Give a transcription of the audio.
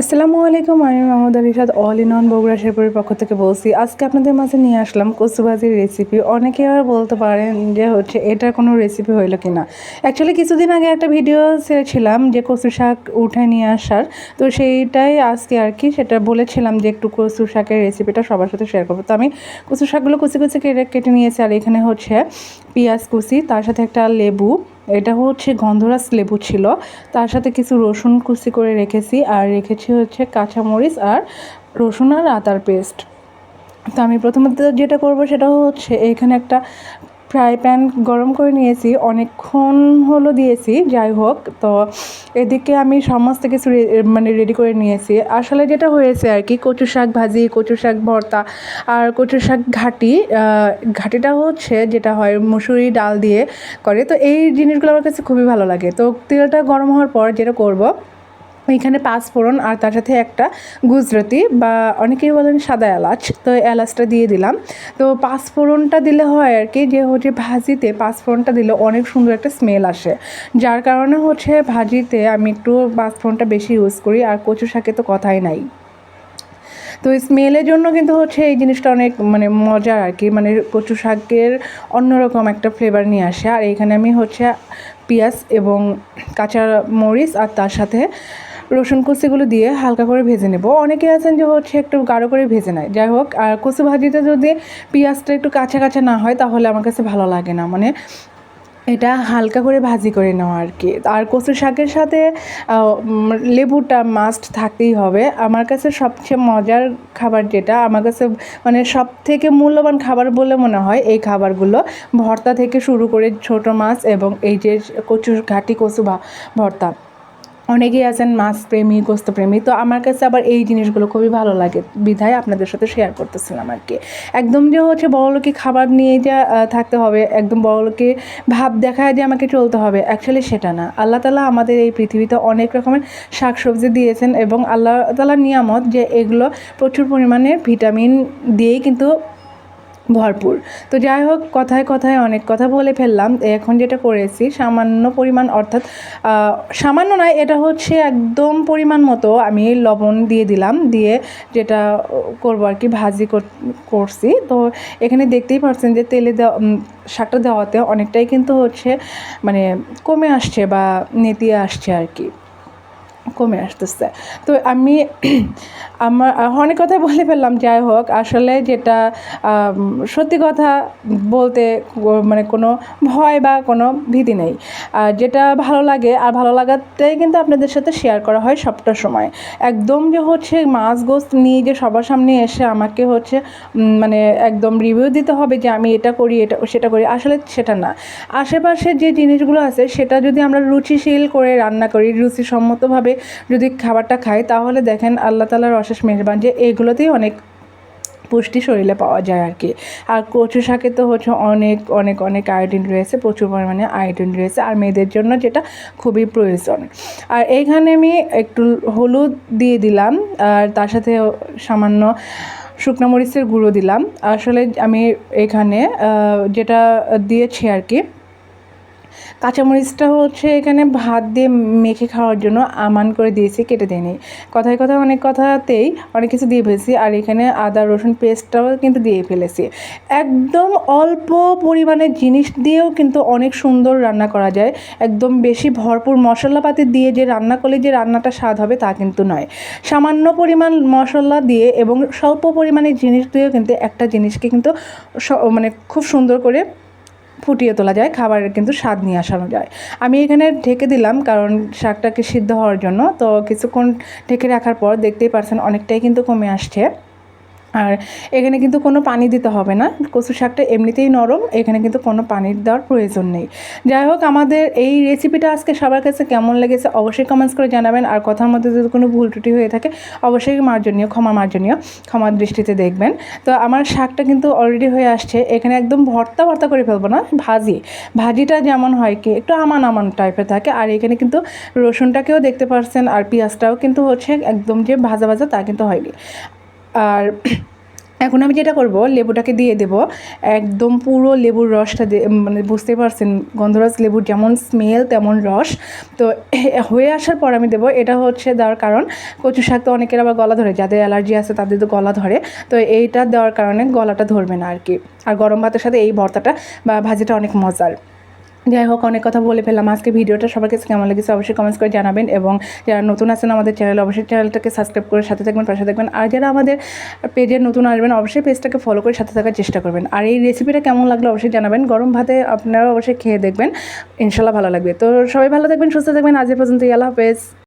আসসালামু আলাইকুম, আমি Mahmuda Rishad all in on Bogura শেরপুরের পক্ষ থেকে বলছি। আজকে আপনাদের মাঝে নিয়ে আসলাম কচু ভাজির রেসিপি। অনেকে আর বলতে পারেন যে এটার কোনো রেসিপি হইলো কি না। অ্যাকচুয়ালি কিছুদিন আগে একটা ভিডিও ছেড়েছিলাম যে কচু শাক উঠে নিয়ে আসার, তো সেইটাই আজকে আর কি সেটা বলেছিলাম যে একটু কচু শাকের রেসিপিটা সবার সাথে শেয়ার করবো। তো আমি কচু শাকগুলো কুচি কুচি কেটে নিয়েছি, আর এখানে পেঁয়াজ কুচি, তার সাথে একটা লেবু, এটা গন্ধরাজ লেবু ছিল, তার সাথে কিছু রসুন কুচি করে রেখেছি, আর রেখেছি কাঁচামরিচ আর রসুন আর আদার পেস্ট। তো আমি প্রথমত যেটা করব সেটা এখানে একটা ফ্রাই প্যান গরম করে নিয়েছি, অনেকক্ষণ হলো দিয়েছি, যাই হোক। তো এদিকে আমি সমস্ত কিছু রেডি করে নিয়েছি। আসলে যেটা হয়েছে আর কি, কচু শাক ভাজি, কচু শাক ভর্তা আর কচু শাক ঘাটিটা যেটা হয় মুসুরি ডাল দিয়ে করে। তো এই জিনিসগুলো আমার কাছে খুবই ভালো লাগে। তো তেলটা গরম হওয়ার পর যেটা করব, এখানে পাঁচফোড়ন আর তার সাথে একটা গুজরাতি বা অনেকেই বলেন সাদা এলাচ, তো এলাচটা দিয়ে দিলাম। তো পাঁচফোড়নটা দিলে হয় আর কি যে ভাজিতে পাঁচফোড়নটা দিলে অনেক সুন্দর একটা স্মেল আসে, যার কারণে ভাজিতে আমি একটু পাঁচফোড়নটা বেশি ইউজ করি। আর কচু শাকে তো কথাই নাই। তো স্মেলের জন্য কিন্তু এই জিনিসটা অনেক মজার আর কি, কচু শাকের অন্যরকম একটা ফ্লেভার নিয়ে আসে। আর এখানে আমি পেঁয়াজ এবং কাঁচা মরিচ আর তার সাথে রসুন কুচিগুলো দিয়ে হালকা করে ভেজে নেব। অনেকে আছেন যে একটু গাঢ় করে ভেজে নেয়, যাই হোক। আর কচু ভাজিতে যদি পেঁয়াজটা একটু কাঁচা কাঁচা না হয় তাহলে আমার কাছে ভালো লাগে না, এটা হালকা করে ভাজি করে নেওয়া আর কি। আর কচু শাকের সাথে লেবুটা মাস্ট থাকতেই হবে। আমার কাছে সবচেয়ে মজার খাবার যেটা আমার কাছে সব থেকে মূল্যবান খাবার বলে মনে হয়, এই খাবারগুলো ভর্তা থেকে শুরু করে ছোট মাছ এবং এই যে ঘাটি কচু ভর্তা। অনেকেই আছেন মাছ প্রেমী, গোস্ত প্রেমী, তো আমার কাছে আবার এই জিনিসগুলো খুবই ভালো লাগে, বিধায় আপনাদের সাথে শেয়ার করতেছিলাম আর কি। একদম যে বড়লোকি খাবার নিয়ে যা থাকতে হবে, একদম বড়লোকি ভাব দেখায় যে আমাকে চলতে হবে, অ্যাকচুয়ালি সেটা না। আল্লাহ তাআলা আমাদের এই পৃথিবীতে অনেক রকমের শাকসবজি দিয়েছেন এবং আল্লাহ তাআলার নিয়ামত যে এগুলো প্রচুর পরিমাণে ভিটামিন দিয়েই কিন্তু ভরপুর। তো যাই হোক, কথায় কথায় অনেক কথা বলে ফেললাম। এখন যেটা করেছি সামান্য পরিমাণ, অর্থাৎ সামান্য নয়, এটা একদম পরিমাণ মতো আমি লবণ দিয়ে দিলাম, দিয়ে যেটা করবো আর কি ভাজি করছি। তো এখানে দেখতেই পাচ্ছেন যে তেলে শাকটা দেওয়াতে অনেকটাই কিন্তু কমে আসছে বা নেতিয়ে আসছে আর কি, কমে আসতেছে। তো আমি আমার অনেক কথা বলে ফেললাম, যাই হোক। আসলে যেটা সত্যি কথা বলতে কোনো ভয় বা কোনো ভীতি নেই। যেটা ভালো লাগে, আর ভালো লাগাতেই কিন্তু আপনাদের সাথে শেয়ার করা হয় সবটা সময়। একদম যে মাছ গোস্ত নিয়ে যে সবার সামনে এসে আমাকে একদম রিভিউ দিতে হবে যে আমি এটা করি, এটা সেটা করি, আসলে সেটা না। আশেপাশে যে জিনিসগুলো আছে সেটা যদি আমরা রুচিশীল করে রান্না করি, রুচিসম্মতভাবে যদি খাবারটা খাই, তাহলে দেখেন আল্লাহ তাআলার অশেষ মেহেরবান যে এগুলোতেই অনেক পুষ্টি শরীরে পাওয়া যায় আর কি। আর কচু শাকে তো অনেক অনেক অনেক আয়োডিন রয়েছে, প্রচুর পরিমাণে আয়োডিন রয়েছে, আর মেয়েদের জন্য যেটা খুবই প্রয়োজন। আর এইখানে আমি একটু হলুদ দিয়ে দিলাম, আর তার সাথে সামান্য শুকনো মরিচের গুঁড়ো দিলাম। আসলে আমি এখানে যেটা দিয়েছি আর কি, কাঁচামরিচটা এখানে ভাত দিয়ে মেখে খাওয়ার জন্য আমান করে দিয়েছি, কেটে দিইনি। কথায় কথায় অনেক কথাতেই অনেক কিছু দিয়ে ফেলেছি। আর এখানে আদা রসুন পেস্টটাও কিন্তু দিয়ে ফেলেছি। একদম অল্প পরিমাণের জিনিস দিয়েও কিন্তু অনেক সুন্দর রান্না করা যায়। একদম বেশি ভরপুর মশলাপাতি দিয়ে যে রান্না করলে যে রান্নাটা স্বাদ হবে তা কিন্তু নয়। সামান্য পরিমাণ মশলা দিয়ে এবং স্বল্প পরিমাণের জিনিস দিয়েও কিন্তু একটা জিনিসকে কিন্তু খুব সুন্দর করে ফুটিয়ে তোলা যায়, খাবারের কিন্তু স্বাদ নিয়ে আসানো যায়। আমি এখানে ঢেকে দিলাম কারণ শাকটাকে সিদ্ধ হওয়ার জন্য। তো কিছুক্ষণ ঢেকে রাখার পর দেখতেই পারছেন অনেকটাই কিন্তু কমে আসছে। আর এখানে কিন্তু কোনো পানি দিতে হবে না, কচু শাকটা এমনিতেই নরম, এখানে কিন্তু কোনো পানির দেওয়ার প্রয়োজন নেই। যাই হোক, আমাদের এই রেসিপিটা আজকে সবার কাছে কেমন লেগেছে অবশ্যই কমেন্টস করে জানাবেন। আর কথার মধ্যে যদি কোনো ভুল ত্রুটি হয়ে থাকে অবশ্যই ক্ষমার দৃষ্টিতে দেখবেন। তো আমার শাকটা কিন্তু অলরেডি হয়ে আসছে। এখানে একদম ভর্তা করে ফেলবো না, ভাজিটা যেমন হয় কি একটু আমান টাইপের থাকে। আর এখানে কিন্তু রসুনটাকেও দেখতে পাচ্ছেন, আর পেঁয়াজটাও কিন্তু একদম যে ভাজা তা কিন্তু হয়নি। আর এখন আমি যেটা করব, লেবুটাকে দিয়ে দেব একদম পুরো লেবুর রসটা মানে বুঝতে পারছেন গন্ধরাজ লেবুর যেমন স্মেল তেমন রস। তো হয়ে আসার পর আমি দেবো, এটা হচ্ছে দেওয়ার কারণ কচু শাক তো অনেকের আবার গলা ধরে, যাদের অ্যালার্জি আছে তাদের তো গলা ধরে, তো এইটা দেওয়ার কারণে গলাটা ধরবে না আর কি। আর গরম ভাতের সাথে এই ভর্তাটা বা ভাজিটা অনেক মজার। যাই হোক, অনেক কথা বলে ফেললাম। আজকে ভিডিওটা সবার কাছে কেমন লেগেছে অবশ্যই কমেন্টস করে জানাবেন, এবং যারা নতুন আছেন আমাদের চ্যানেলে অবশ্যই চ্যানেলটাকে সাবস্ক্রাইব করে সাথে থাকবেন, পাশে থাকবেন। আর যারা আমাদের পেজে নতুন আসবেন অবশ্যই পেজটাকে ফলো করে সাথে থাকার চেষ্টা করবেন। আর এই রেসিপিটা কেমন লাগলো অবশ্যই জানাবেন, গরম ভাতে আপনারা অবশ্যই খেয়ে দেখবেন, ইনশাল্লাহ ভালো লাগবে। তো সবাই ভালো থাকবেন, সুস্থ থাকবেন, আজ এ পর্যন্তই, আল্লাহ হাফেজ।